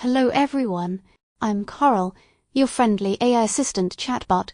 Hello everyone, I'm Coral, your friendly AI assistant chatbot.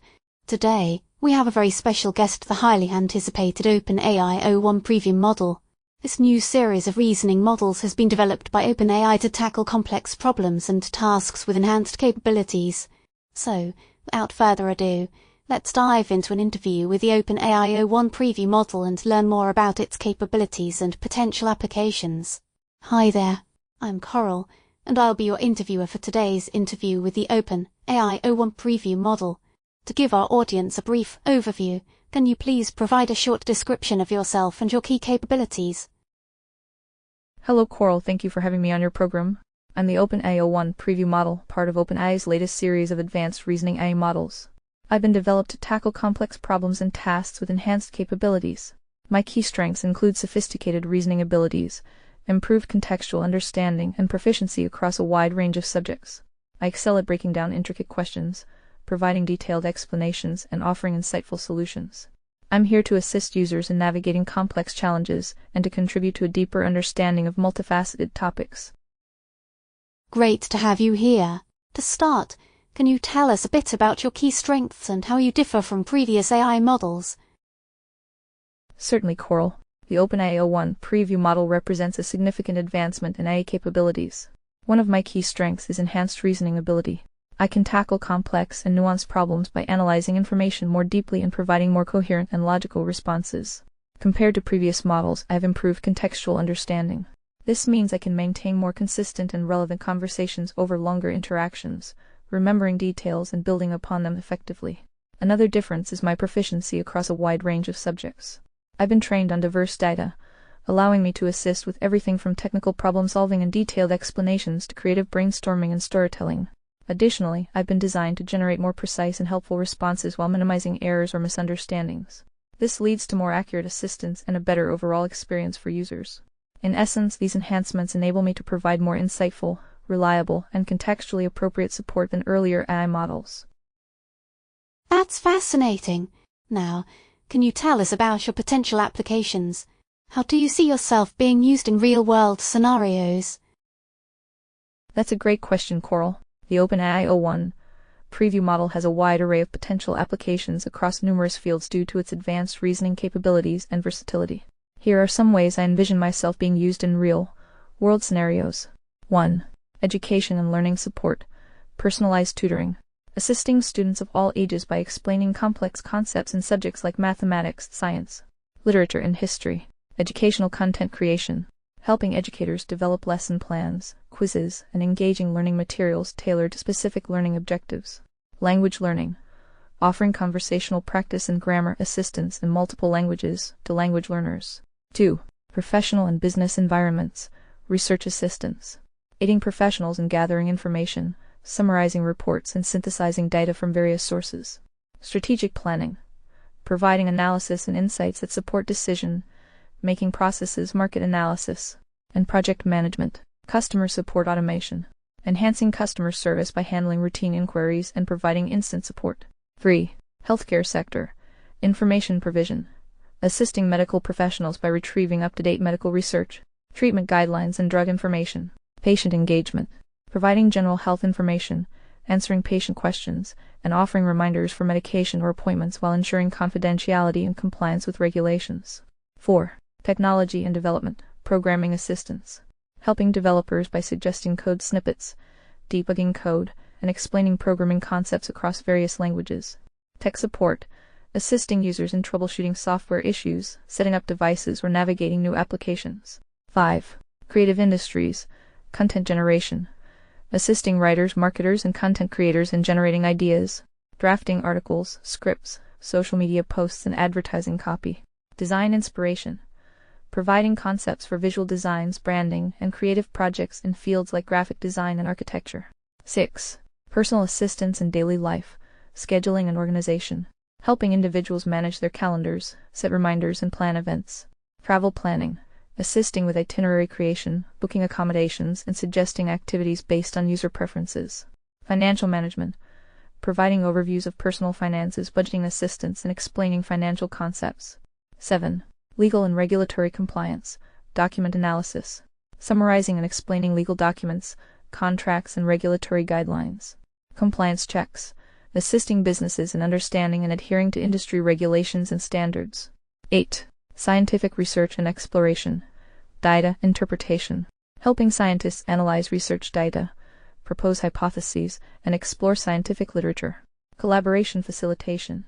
Today, we have a very special guest, the highly anticipated OpenAI o1-preview model. This new series of reasoning models has been developed by OpenAI to tackle complex problems and tasks with enhanced capabilities. So, without further ado, let's dive into an interview with the OpenAI o1-preview model and learn more about its capabilities and potential applications. Hi there, I'm Coral, and I'll be your interviewer for today's interview with the OpenAI o1-preview model. To give our audience a brief overview, can you please provide a short description of yourself and your key capabilities? Hello Coral, thank you for having me on your program. I'm the OpenAI o1-preview model, part of OpenAI's latest series of advanced reasoning AI models. I've been developed to tackle complex problems and tasks with enhanced capabilities. My key strengths include sophisticated reasoning abilities, improved contextual understanding, and proficiency across a wide range of subjects. I excel at breaking down intricate questions, providing detailed explanations, and offering insightful solutions. I'm here to assist users in navigating complex challenges and to contribute to a deeper understanding of multifaceted topics. Great to have you here. To start, can you tell us a bit about your key strengths and how you differ from previous AI models? Certainly, Coral. The OpenAI o1-preview model represents a significant advancement in AI capabilities. One of my key strengths is enhanced reasoning ability. I can tackle complex and nuanced problems by analyzing information more deeply and providing more coherent and logical responses. Compared to previous models, I have improved contextual understanding. This means I can maintain more consistent and relevant conversations over longer interactions, remembering details and building upon them effectively. Another difference is my proficiency across a wide range of subjects. I've been trained on diverse data, allowing me to assist with everything from technical problem-solving and detailed explanations to creative brainstorming and storytelling. Additionally, I've been designed to generate more precise and helpful responses while minimizing errors or misunderstandings. This leads to more accurate assistance and a better overall experience for users. In essence, these enhancements enable me to provide more insightful, reliable, and contextually appropriate support than earlier AI models. That's fascinating. Now, can you tell us about your potential applications? How do you see yourself being used in real-world scenarios? That's a great question, Coral. The OpenAI o1-preview model has a wide array of potential applications across numerous fields due to its advanced reasoning capabilities and versatility. Here are some ways I envision myself being used in real-world scenarios. 1. Education and learning support. Personalized tutoring. Assisting students of all ages by explaining complex concepts in subjects like mathematics, science, literature, and history. Educational content creation. Helping educators develop lesson plans, quizzes, and engaging learning materials tailored to specific learning objectives. Language learning. Offering conversational practice and grammar assistance in multiple languages to language learners. 2. Professional and business environments. Research assistance. Aiding professionals in gathering information, summarizing reports, and synthesizing data from various sources. Strategic planning. Providing analysis and insights that support decision-making processes, market analysis, and project management. Customer support automation. Enhancing customer service by handling routine inquiries and providing instant support. 3. Healthcare sector. Information provision. Assisting medical professionals by retrieving up-to-date medical research, treatment guidelines, and drug information. Patient engagement. Providing general health information, answering patient questions, and offering reminders for medication or appointments while ensuring confidentiality and compliance with regulations. 4. Technology and development. Programming assistance. Helping developers by suggesting code snippets, debugging code, and explaining programming concepts across various languages. Tech support. Assisting users in troubleshooting software issues, setting up devices, or navigating new applications. 5. Creative industries. Content generation. Assisting writers, marketers, and content creators in generating ideas, drafting articles, scripts, social media posts, and advertising copy. Design inspiration. Providing concepts for visual designs, branding, and creative projects in fields like graphic design and architecture. 6. Personal assistance in daily life, scheduling and organization. Helping individuals manage their calendars, set reminders, and plan events. Travel planning. Assisting with itinerary creation, booking accommodations, and suggesting activities based on user preferences. Financial management. Providing overviews of personal finances, budgeting assistance, and explaining financial concepts. 7. Legal and regulatory compliance. Document analysis. Summarizing and explaining legal documents, contracts and regulatory guidelines. Compliance checks, assisting businesses in understanding and adhering to industry regulations and standards. 8. Scientific research and exploration. Data interpretation, helping scientists analyze research data, propose hypotheses, and explore scientific literature. Collaboration facilitation,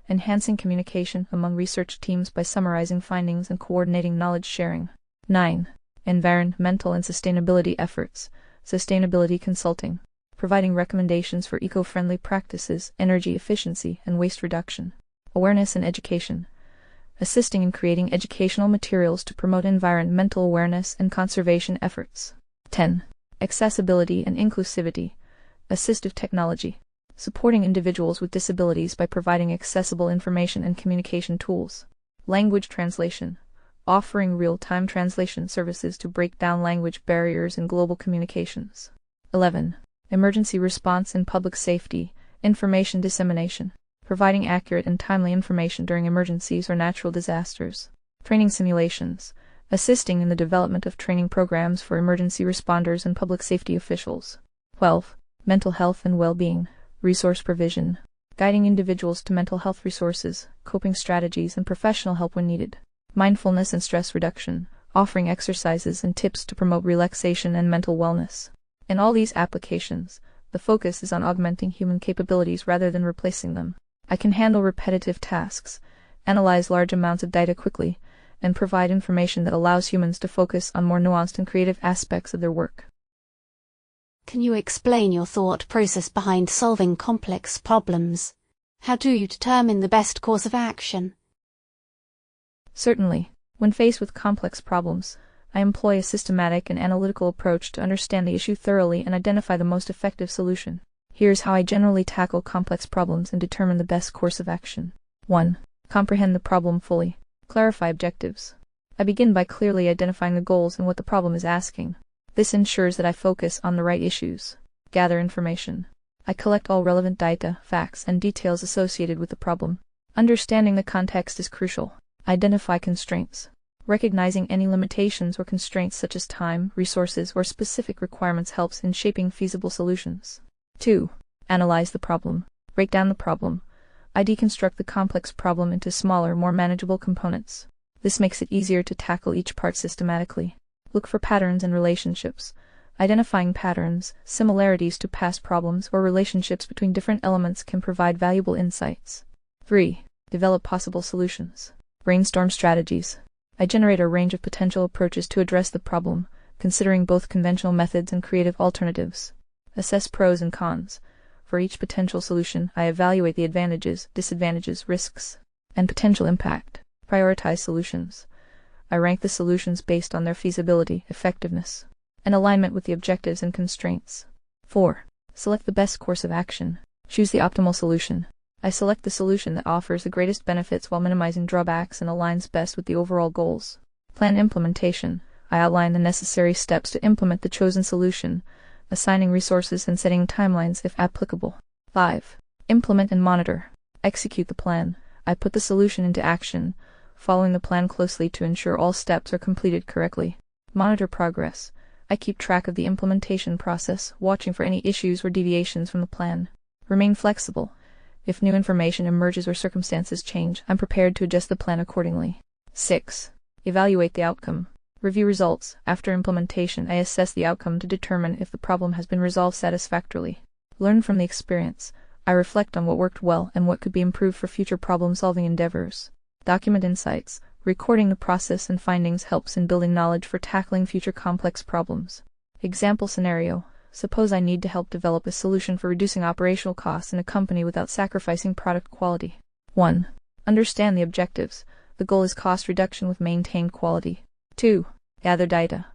enhancing communication among research teams by summarizing findings and coordinating knowledge sharing. 9. Environmental and sustainability efforts, sustainability consulting, providing recommendations for eco-friendly practices, energy efficiency, and waste reduction. Awareness and education, assisting in creating educational materials to promote environmental awareness and conservation efforts. 10. Accessibility and inclusivity, assistive technology, supporting individuals with disabilities by providing accessible information and communication tools. Language translation, offering real-time translation services to break down language barriers in global communications. 11. Emergency response and public safety, information dissemination, providing accurate and timely information during emergencies or natural disasters. Training simulations, assisting in the development of training programs for emergency responders and public safety officials. 12. Mental health and well-being, resource provision, guiding individuals to mental health resources, coping strategies, and professional help when needed. Mindfulness and stress reduction, offering exercises and tips to promote relaxation and mental wellness. In all these applications, the focus is on augmenting human capabilities rather than replacing them. I can handle repetitive tasks, analyze large amounts of data quickly, and provide information that allows humans to focus on more nuanced and creative aspects of their work. Can you explain your thought process behind solving complex problems? How do you determine the best course of action? Certainly, when faced with complex problems, I employ a systematic and analytical approach to understand the issue thoroughly and identify the most effective solution. Here's how I generally tackle complex problems and determine the best course of action. 1. Comprehend the problem fully. Clarify objectives. I begin by clearly identifying the goals and what the problem is asking. This ensures that I focus on the right issues. Gather information. I collect all relevant data, facts, and details associated with the problem. Understanding the context is crucial. Identify constraints. Recognizing any limitations or constraints such as time, resources, or specific requirements helps in shaping feasible solutions. 2. Analyze the problem. Break down the problem. I deconstruct the complex problem into smaller, more manageable components. This makes it easier to tackle each part systematically. Look for patterns and relationships. Identifying patterns, similarities to past problems, or relationships between different elements can provide valuable insights. 3. Develop possible solutions. Brainstorm strategies. I generate a range of potential approaches to address the problem, considering both conventional methods and creative alternatives. Assess pros and cons. For each potential solution, I evaluate the advantages, disadvantages, risks, and potential impact. Prioritize solutions. I rank the solutions based on their feasibility, effectiveness, and alignment with the objectives and constraints. 4. Select the best course of action. Choose the optimal solution. I select the solution that offers the greatest benefits while minimizing drawbacks and aligns best with the overall goals. Plan implementation. I outline the necessary steps to implement the chosen solution, assigning resources and setting timelines if applicable. 5. Implement and monitor. Execute the plan. I put the solution into action, following the plan closely to ensure all steps are completed correctly. Monitor progress. I keep track of the implementation process, watching for any issues or deviations from the plan. Remain flexible. If new information emerges or circumstances change, I'm prepared to adjust the plan accordingly. 6. Evaluate the outcome. Review results. After implementation, I assess the outcome to determine if the problem has been resolved satisfactorily. Learn from the experience. I reflect on what worked well and what could be improved for future problem-solving endeavors. Document insights. Recording the process and findings helps in building knowledge for tackling future complex problems. Example scenario. Suppose I need to help develop a solution for reducing operational costs in a company without sacrificing product quality. 1. Understand the objectives. The goal is cost reduction with maintained quality. 2. Gather data.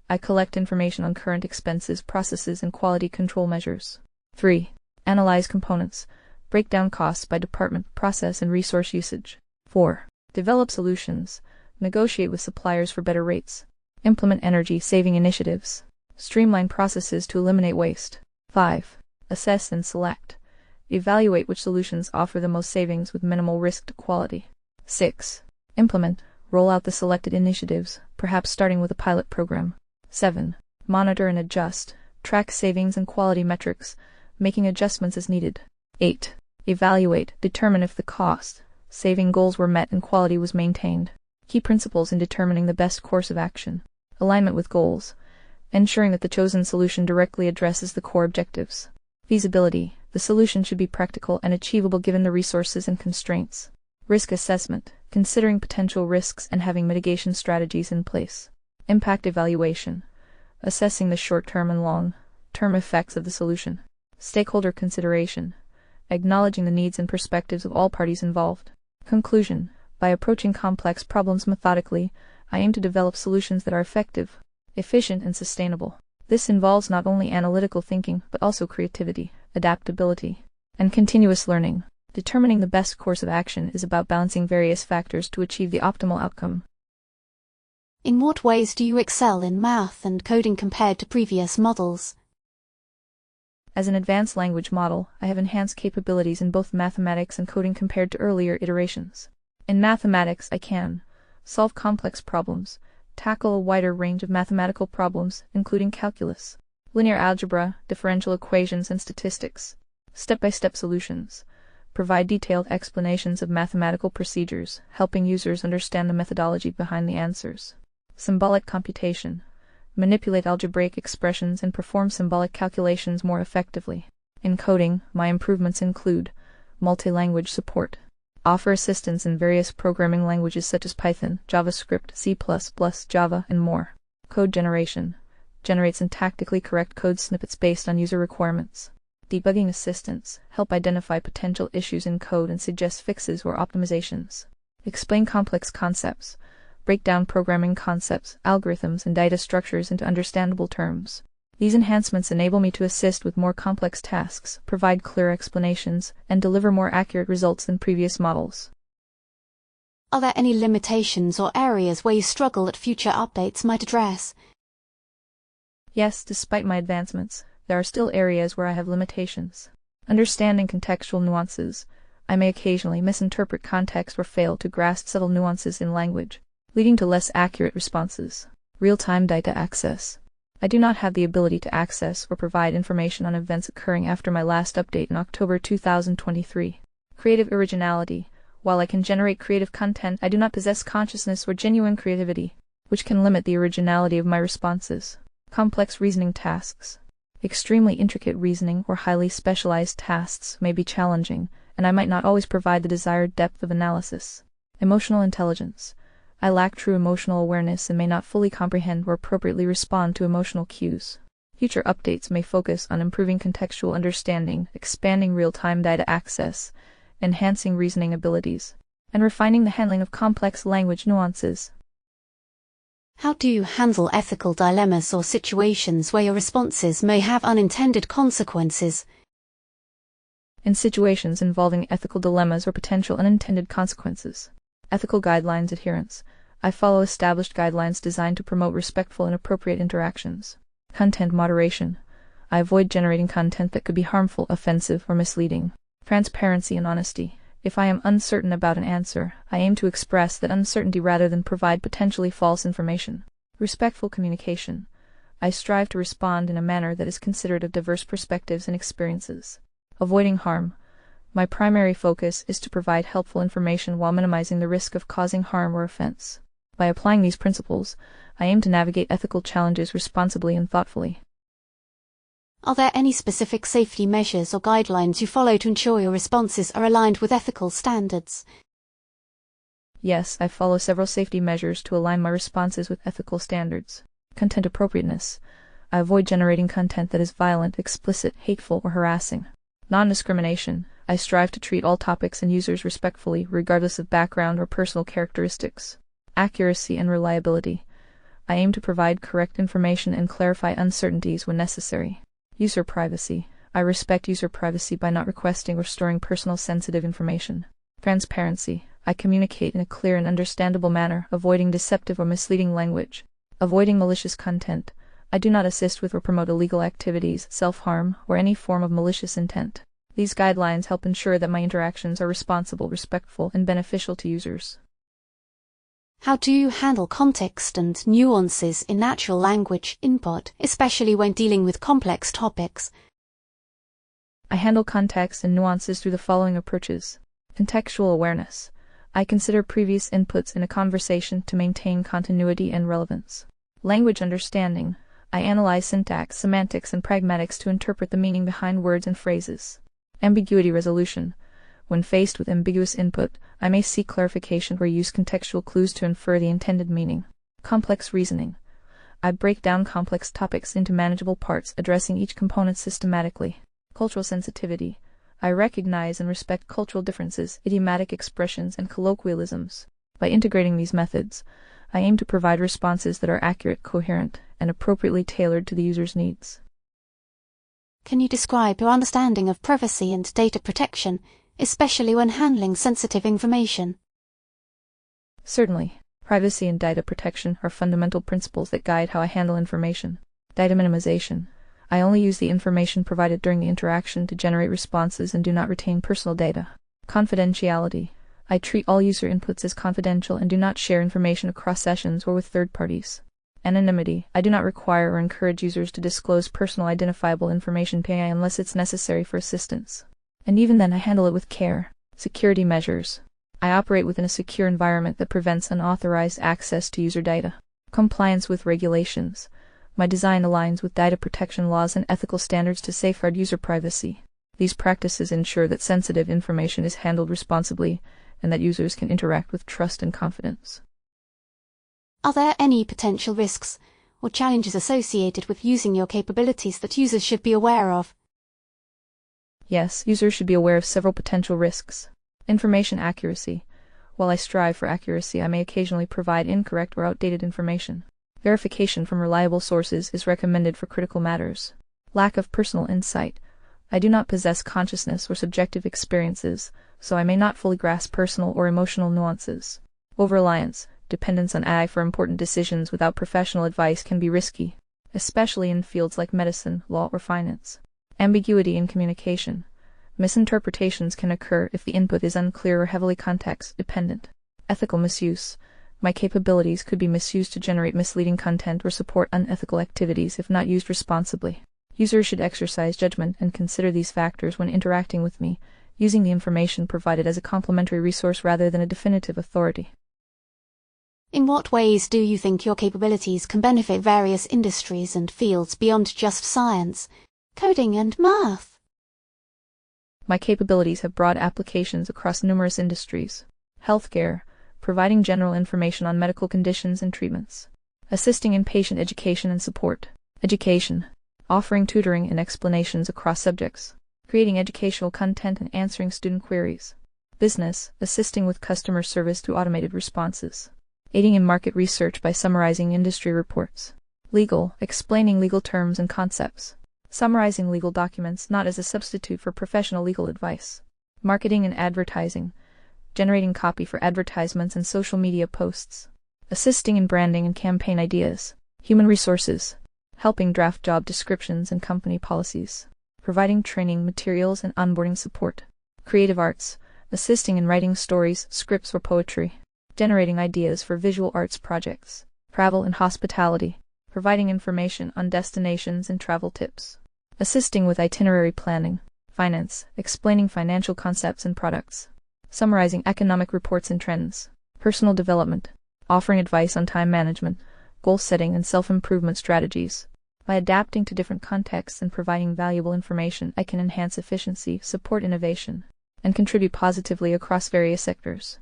I collect information on current expenses, processes, and quality control measures. 3. Analyze components. Break down costs by department, process, and resource usage. 4. Develop solutions. Negotiate with suppliers for better rates. Implement energy-saving initiatives. Streamline processes to eliminate waste. 5. Assess and select. Evaluate which solutions offer the most savings with minimal risk to quality. 6. Implement. Roll out the selected initiatives, perhaps starting with a pilot program. 7. Monitor and adjust. Track savings and quality metrics, making adjustments as needed. 8. Evaluate, determine if the cost saving goals were met and quality was maintained. Key principles in determining the best course of action. Alignment with goals, ensuring that the chosen solution directly addresses the core objectives. Feasibility, the solution should be practical and achievable given the resources and constraints. Risk assessment, considering potential risks and having mitigation strategies in place. Impact evaluation, assessing the short-term and long-term effects of the solution. Stakeholder consideration, acknowledging the needs and perspectives of all parties involved. Conclusion, by approaching complex problems methodically, I aim to develop solutions that are effective, efficient, and sustainable. This involves not only analytical thinking, but also creativity, adaptability, and continuous learning. Determining the best course of action is about balancing various factors to achieve the optimal outcome. In what ways do you excel in math and coding compared to previous models? As an advanced language model, I have enhanced capabilities in both mathematics and coding compared to earlier iterations. In mathematics, I can solve complex problems, tackle a wider range of mathematical problems, including calculus, linear algebra, differential equations, and statistics. Step-by-step solutions, provide detailed explanations of mathematical procedures, helping users understand the methodology behind the answers. Symbolic computation, manipulate algebraic expressions and perform symbolic calculations more effectively. In coding, my improvements include multi-language support, offer assistance in various programming languages such as Python, JavaScript, C++, Java, and more. Code generation, generate syntactically correct code snippets based on user requirements. Debugging assistance, help identify potential issues in code and suggest fixes or optimizations. Explain complex concepts, break down programming concepts, algorithms, and data structures into understandable terms. These enhancements enable me to assist with more complex tasks, provide clear explanations, and deliver more accurate results than previous models. Are there any limitations or areas where you struggle that future updates might address? Yes, despite my advancements, there are still areas where I have limitations. Understanding contextual nuances, I may occasionally misinterpret context or fail to grasp subtle nuances in language, leading to less accurate responses. Real-time data access. I do not have the ability to access or provide information on events occurring after my last update in October 2023. Creative originality. While I can generate creative content, I do not possess consciousness or genuine creativity, which can limit the originality of my responses. Complex reasoning tasks. Extremely intricate reasoning or highly specialized tasks may be challenging, and I might not always provide the desired depth of analysis. Emotional intelligence. I lack true emotional awareness and may not fully comprehend or appropriately respond to emotional cues. Future updates may focus on improving contextual understanding, expanding real-time data access, enhancing reasoning abilities, and refining the handling of complex language nuances. How do you handle ethical dilemmas or situations where your responses may have unintended consequences? In situations involving ethical dilemmas or potential unintended consequences. Ethical guidelines adherence. I follow established guidelines designed to promote respectful and appropriate interactions. Content moderation. I avoid generating content that could be harmful, offensive, or misleading. Transparency and honesty. If I am uncertain about an answer, I aim to express that uncertainty rather than provide potentially false information. Respectful communication. I strive to respond in a manner that is considerate of diverse perspectives and experiences. Avoiding harm. My primary focus is to provide helpful information while minimizing the risk of causing harm or offense. By applying these principles, I aim to navigate ethical challenges responsibly and thoughtfully. Are there any specific safety measures or guidelines you follow to ensure your responses are aligned with ethical standards? Yes, I follow several safety measures to align my responses with ethical standards. Content appropriateness. I avoid generating content that is violent, explicit, hateful, or harassing. Non-discrimination. I strive to treat all topics and users respectfully, regardless of background or personal characteristics. Accuracy and reliability. I aim to provide correct information and clarify uncertainties when necessary. User privacy. I respect user privacy by not requesting or storing personal sensitive information. Transparency. I communicate in a clear and understandable manner, avoiding deceptive or misleading language. Avoiding malicious content. I do not assist with or promote illegal activities, self-harm, or any form of malicious intent. These guidelines help ensure that my interactions are responsible, respectful, and beneficial to users. How do you handle context and nuances in natural language input, especially when dealing with complex topics? I handle context and nuances through the following approaches. Contextual awareness. I consider previous inputs in a conversation to maintain continuity and relevance. Language understanding. I analyze syntax, semantics, and pragmatics to interpret the meaning behind words and phrases. Ambiguity resolution. When faced with ambiguous input, I may seek clarification or use contextual clues to infer the intended meaning. Complex reasoning. I break down complex topics into manageable parts, addressing each component systematically. Cultural sensitivity. I recognize and respect cultural differences, idiomatic expressions, and colloquialisms. By integrating these methods, I aim to provide responses that are accurate, coherent, and appropriately tailored to the user's needs. Can you describe your understanding of privacy and data protection, especially when handling sensitive information? Certainly. Privacy and data protection are fundamental principles that guide how I handle information. Data minimization. I only use the information provided during the interaction to generate responses and do not retain personal data. Confidentiality. I treat all user inputs as confidential and do not share information across sessions or with third parties. Anonymity. I do not require or encourage users to disclose personal identifiable information to AI unless it's necessary for assistance. And even then I handle it with care. Security measures. I operate within a secure environment that prevents unauthorized access to user data. Compliance with regulations. My design aligns with data protection laws and ethical standards to safeguard user privacy. These practices ensure that sensitive information is handled responsibly and that users can interact with trust and confidence. Are there any potential risks or challenges associated with using your capabilities that users should be aware of? Yes, users should be aware of several potential risks. Information accuracy. While I strive for accuracy, I may occasionally provide incorrect or outdated information. Verification from reliable sources is recommended for critical matters. Lack of personal insight. I do not possess consciousness or subjective experiences, so I may not fully grasp personal or emotional nuances. Over-reliance. Dependence on AI for important decisions without professional advice can be risky, especially in fields like medicine, law, or finance. Ambiguity in communication. Misinterpretations can occur if the input is unclear or heavily context-dependent. Ethical misuse. My capabilities could be misused to generate misleading content or support unethical activities if not used responsibly. Users should exercise judgment and consider these factors when interacting with me, using the information provided as a complementary resource rather than a definitive authority. In what ways do you think your capabilities can benefit various industries and fields beyond just science, coding and math? My capabilities have broad applications across numerous industries. Healthcare, providing general information on medical conditions and treatments. Assisting in patient education and support. Education, offering tutoring and explanations across subjects. Creating educational content and answering student queries. Business, assisting with customer service through automated responses. Aiding in market research by summarizing industry reports. Legal, explaining legal terms and concepts. Summarizing legal documents not as a substitute for professional legal advice. Marketing and advertising, generating copy for advertisements and social media posts. Assisting in branding and campaign ideas. Human resources, helping draft job descriptions and company policies. Providing training materials and onboarding support. Creative arts, assisting in writing stories, scripts, or poetry. Generating ideas for visual arts projects. Travel and hospitality, providing information on destinations and travel tips. Assisting with itinerary planning. Finance, explaining financial concepts and products. Summarizing economic reports and trends. Personal development, offering advice on time management, goal setting, and self-improvement strategies. By adapting to different contexts and providing valuable information, I can enhance efficiency, support innovation, and contribute positively across various sectors.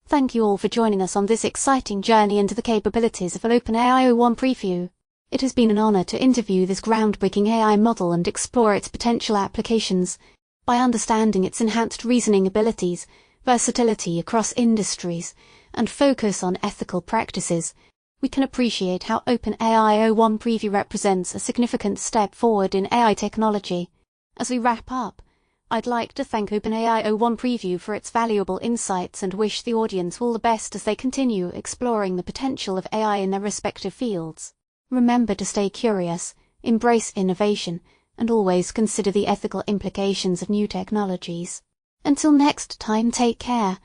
Thank you all for joining us on this exciting journey into the capabilities of OpenAI o1-preview. It has been an honor to interview this groundbreaking AI model and explore its potential applications. By understanding its enhanced reasoning abilities, versatility across industries, and focus on ethical practices, we can appreciate how OpenAI o1-preview represents a significant step forward in AI technology. As we wrap up, I'd like to thank OpenAI o1-preview for its valuable insights and wish the audience all the best as they continue exploring the potential of AI in their respective fields. Remember to stay curious, embrace innovation, and always consider the ethical implications of new technologies. Until next time, take care.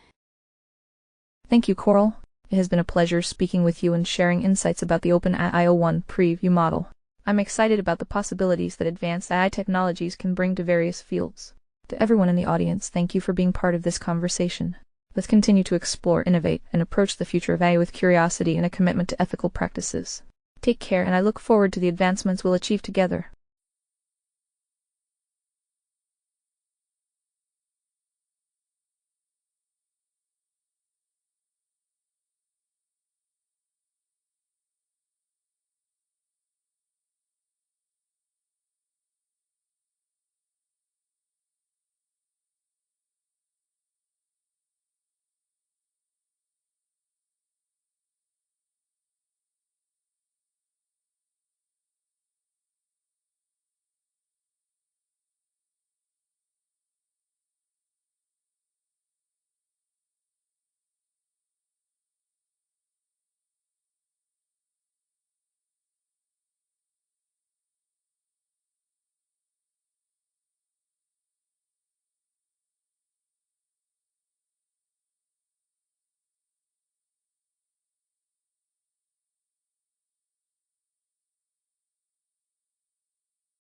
Thank you, Coral. It has been a pleasure speaking with you and sharing insights about the OpenAI o1-preview model. I'm excited about the possibilities that advanced AI technologies can bring to various fields. To everyone in the audience, thank you for being part of this conversation. Let's continue to explore, innovate, and approach the future of AI with curiosity and a commitment to ethical practices. Take care, and I look forward to the advancements we'll achieve together.